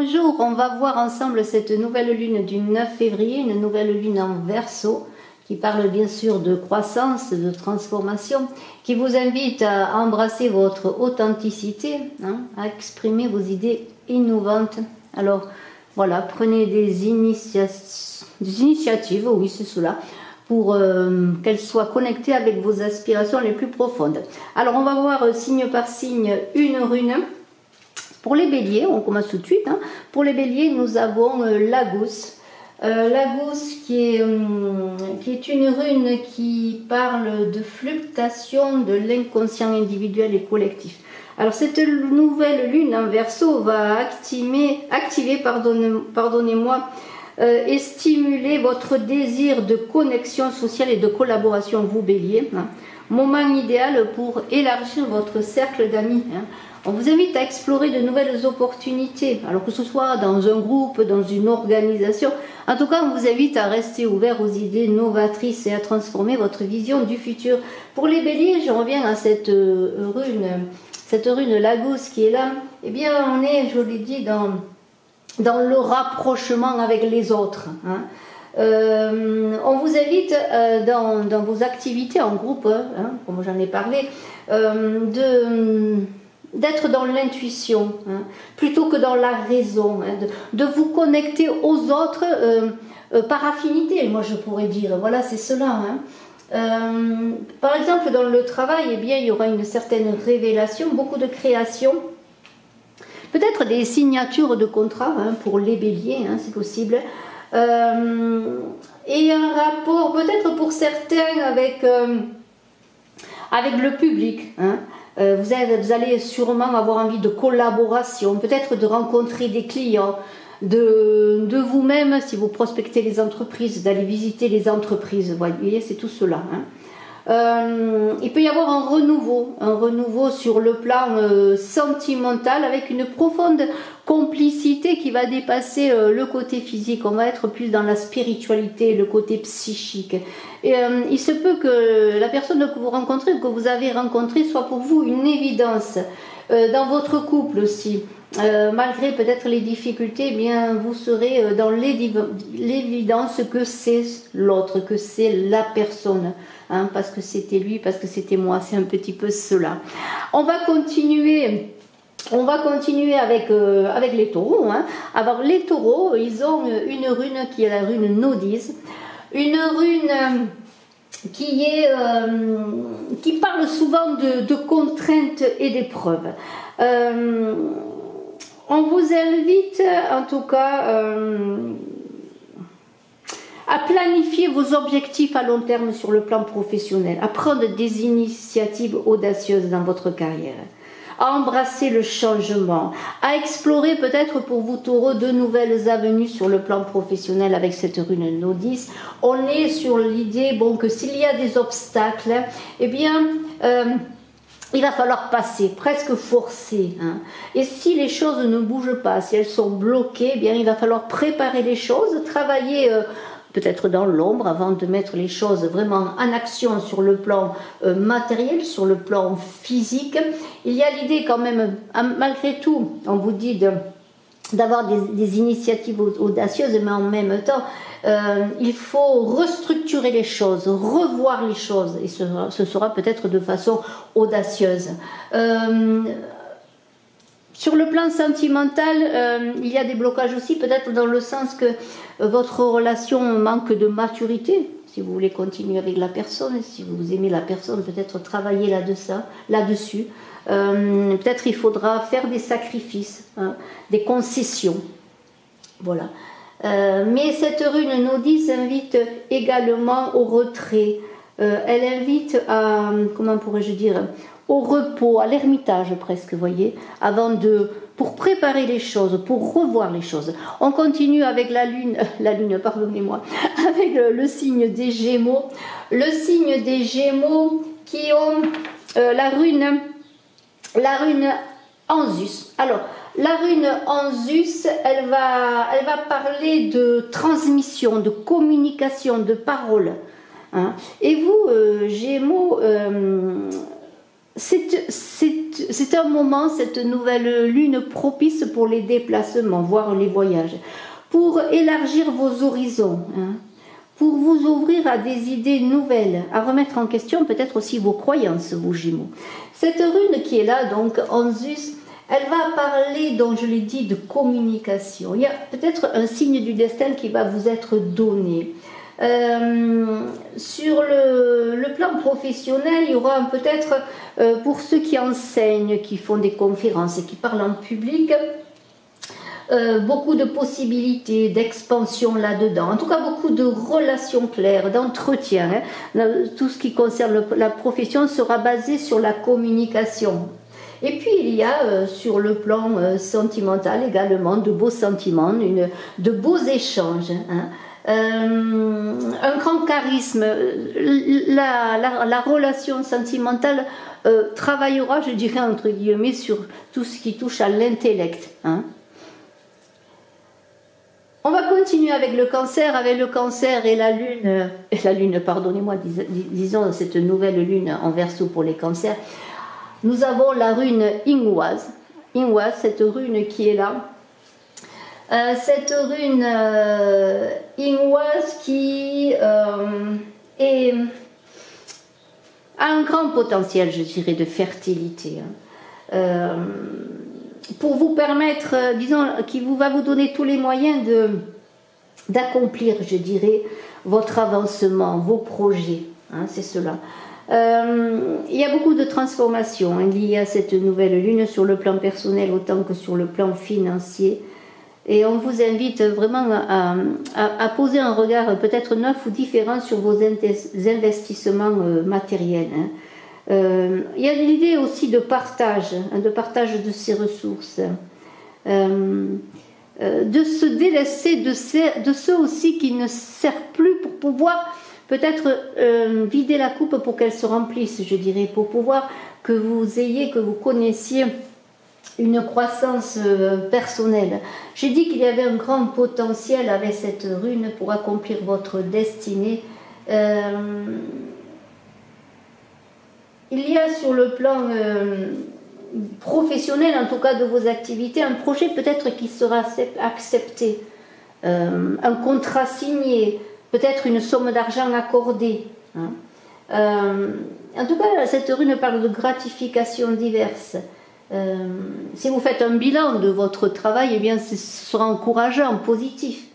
bonjour, on va voir ensemble cette nouvelle lune du 9 février, une nouvelle lune en Verseau, qui parle bien sûr de croissance, de transformation, qui vous invite à embrasser votre authenticité, à exprimer vos idées innovantes. Alors voilà, prenez des initiatives, oui c'est cela, pour qu'elles soient connectées avec vos aspirations les plus profondes. Alors on va voir signe par signe une rune. Pour les béliers, on commence tout de suite. Pour les béliers, nous avons Lagos. Lagos qui est une rune qui parle de fluctuation de l'inconscient individuel et collectif. Alors cette nouvelle lune en Verseau va activer et stimuler votre désir de connexion sociale et de collaboration, vous bélier. Moment idéal pour élargir votre cercle d'amis. On vous invite à explorer de nouvelles opportunités, alors que ce soit dans un groupe, dans une organisation. En tout cas, on vous invite à rester ouvert aux idées novatrices et à transformer votre vision du futur. Pour les béliers, je reviens à cette rune Lagos qui est là. Eh bien, on est, je l'ai dit, dans le rapprochement avec les autres. On vous invite dans vos activités en groupe, comme j'en ai parlé, d'être dans l'intuition plutôt que dans la raison, de vous connecter aux autres par affinité, moi je pourrais dire, voilà c'est cela. Par exemple dans le travail, eh bien, il y aura une certaine révélation, beaucoup de création, peut-être des signatures de contrats pour les béliers, c'est possible, et un rapport peut-être pour certains avec le public. Vous allez sûrement avoir envie de collaboration, peut-être de rencontrer des clients, de vous-même, si vous prospectez les entreprises, d'aller visiter les entreprises. Vous voyez, c'est tout cela. Il peut y avoir un renouveau sur le plan sentimental avec une profonde complicité qui va dépasser le côté physique. On va être plus dans la spiritualité, le côté psychique. Et il se peut que la personne que vous rencontrez ou que vous avez rencontrée soit pour vous une évidence. Dans votre couple aussi, malgré peut-être les difficultés, eh bien, vous serez dans l'évidence que c'est l'autre, que c'est la personne. Parce que c'était lui, parce que c'était moi, c'est un petit peu cela. On va continuer avec les taureaux. Alors les taureaux, ils ont une rune qui est la rune Nodis, une rune qui parle souvent de contraintes et d'épreuves. On vous invite en tout cas à planifier vos objectifs à long terme sur le plan professionnel, à prendre des initiatives audacieuses dans votre carrière, à embrasser le changement, à explorer peut-être pour vous taureaux de nouvelles avenues sur le plan professionnel avec cette rune Nodis. On est sur l'idée que s'il y a des obstacles, eh bien il va falloir passer, presque forcer. Et si les choses ne bougent pas, si elles sont bloquées, eh bien il va falloir préparer les choses, travailler peut-être dans l'ombre avant de mettre les choses vraiment en action sur le plan matériel, sur le plan physique. Il y a l'idée quand même, malgré tout, on vous dit d'avoir des initiatives audacieuses, mais en même temps, il faut restructurer les choses, revoir les choses, et ce sera peut-être de façon audacieuse. Sur le plan sentimental, il y a des blocages aussi, peut-être dans le sens que votre relation manque de maturité. Si vous voulez continuer avec la personne, si vous aimez la personne, peut-être travailler là-dessus. Peut-être il faudra faire des sacrifices, des concessions. Voilà. Mais cette rune Nodis invite également au retrait. Elle invite à, comment pourrais-je dire, au repos, à l'ermitage presque, vous voyez, pour préparer les choses, pour revoir les choses. On continue avec la lune, pardonnez-moi, avec le signe des Gémeaux. Le signe des Gémeaux qui ont la rune Anzus. Alors, la rune Anzus, elle va parler de transmission, de communication, de parole. Et vous, Gémeaux, c'est un moment, cette nouvelle lune, propice pour les déplacements, voire les voyages, pour élargir vos horizons, hein, pour vous ouvrir à des idées nouvelles, à remettre en question peut-être aussi vos croyances, vous Gémeaux. Cette rune qui est là, donc Anzus, elle va parler, donc je l'ai dit, de communication. Il y a peut-être un signe du destin qui va vous être donné. Sur le plan professionnel, il y aura peut-être, pour ceux qui enseignent, qui font des conférences et qui parlent en public, beaucoup de possibilités d'expansion là-dedans. En tout cas, beaucoup de relations claires, d'entretien. Hein. Tout ce qui concerne la profession sera basé sur la communication. Et puis il y a sur le plan sentimental également de beaux sentiments, de beaux échanges. Hein. Un grand charisme, la relation sentimentale travaillera, je dirais entre guillemets, sur tout ce qui touche à l'intellect. Hein. On va continuer avec le cancer et la lune, pardonnez-moi, disons cette nouvelle lune en Verseau pour les cancers. Nous avons la rune Ingwaz, cette rune qui est là. Cette rune Ingwaz qui a un grand potentiel, je dirais, de fertilité. Pour vous permettre, disons, qui va vous donner tous les moyens d'accomplir, je dirais, votre avancement, vos projets. Hein, c'est cela. Il y a beaucoup de transformations liées à cette nouvelle lune sur le plan personnel autant que sur le plan financier. Et on vous invite vraiment à poser un regard peut-être neuf ou différent sur vos investissements matériels. Hein. Il y a l'idée aussi de partage de ces ressources, de se délester de ceux aussi qui ne servent plus pour pouvoir peut-être vider la coupe pour qu'elle se remplisse, je dirais, pour pouvoir que vous connaissiez une croissance personnelle. J'ai dit qu'il y avait un grand potentiel avec cette rune pour accomplir votre destinée. Il y a sur le plan professionnel, en tout cas de vos activités, un projet peut-être qui sera accepté, un contrat signé, peut-être une somme d'argent accordée. Hein. En tout cas, cette rune parle de gratifications diverses. Si vous faites un bilan de votre travail, eh bien, ce sera encourageant, positif.